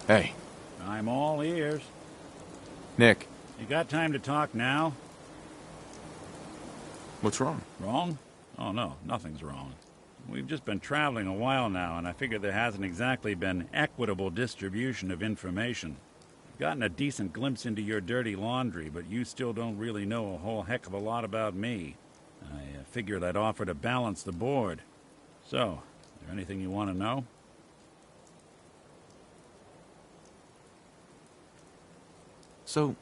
Hey. I'm all ears. Nick. You got time to talk now? What's wrong? Wrong? Oh no, nothing's wrong. We've just been traveling a while now, and I figure there hasn't exactly been equitable distribution of information. I've gotten a decent glimpse into your dirty laundry, but you still don't really know a whole heck of a lot about me. I figured I'd offer to balance the board. So, is there anything you want to know? So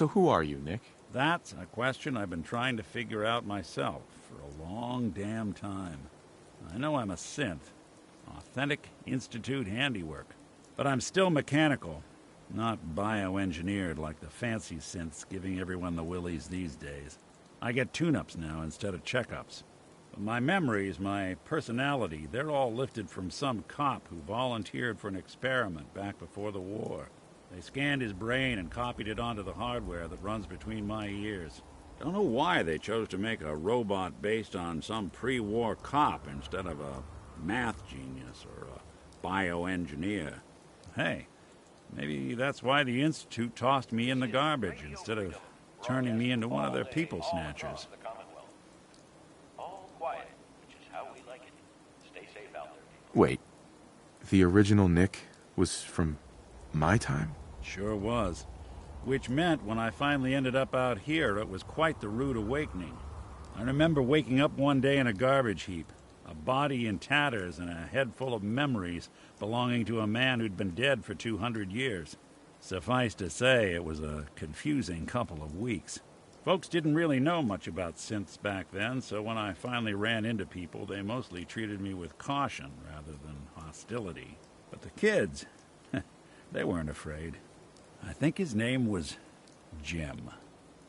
who are you, Nick? That's a question I've been trying to figure out myself for a long damn time. I know I'm a synth, authentic Institute handiwork, but I'm still mechanical, not bioengineered like the fancy synths giving everyone the willies these days. I get tune-ups now instead of checkups. But my memories, my personality, they're all lifted from some cop who volunteered for an experiment back before the war. They scanned his brain and copied it onto the hardware that runs between my ears. Don't know why they chose to make a robot based on some pre-war cop instead of a math genius or a bioengineer. Hey, maybe that's why the Institute tossed me in the garbage instead of turning me into one of their people snatchers. All quiet, which is how we like it. Stay safe out there, people. Wait. The original Nick was from my time? Sure was. Which meant when I finally ended up out here, it was quite the rude awakening. I remember waking up one day in a garbage heap, a body in tatters and a head full of memories belonging to a man who'd been dead for 200 years. Suffice to say, it was a confusing couple of weeks. Folks didn't really know much about synths back then, so when I finally ran into people, they mostly treated me with caution rather than hostility. But the kids, they weren't afraid. I think his name was Jim.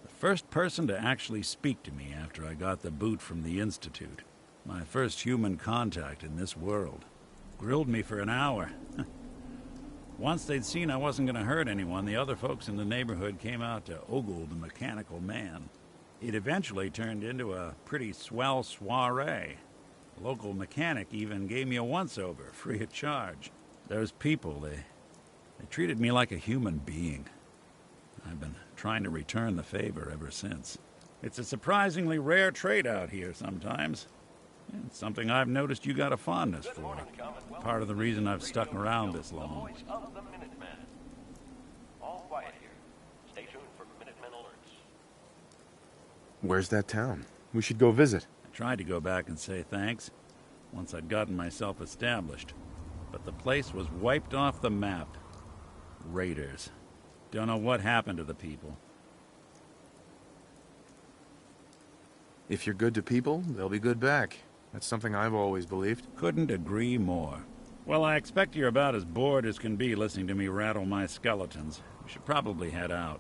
The first person to actually speak to me after I got the boot from the Institute. My first human contact in this world. Grilled me for an hour. Once they'd seen I wasn't going to hurt anyone, the other folks in the neighborhood came out to ogle the mechanical man. It eventually turned into a pretty swell soiree. The local mechanic even gave me a once-over, free of charge. Those people, they treated me like a human being. I've been trying to return the favor ever since. It's a surprisingly rare trait out here sometimes. It's something I've noticed you got a fondness for. Part of the reason I've stuck around this long. All quiet here. Stay tuned for Minutemen alerts. Where's that town? We should go visit. I tried to go back and say thanks once I'd gotten myself established, but the place was wiped off the map. Raiders. Don't know what happened to the people. If you're good to people, they'll be good back. That's something I've always believed. Couldn't agree more. Well, I expect you're about as bored as can be listening to me rattle my skeletons. We should probably head out.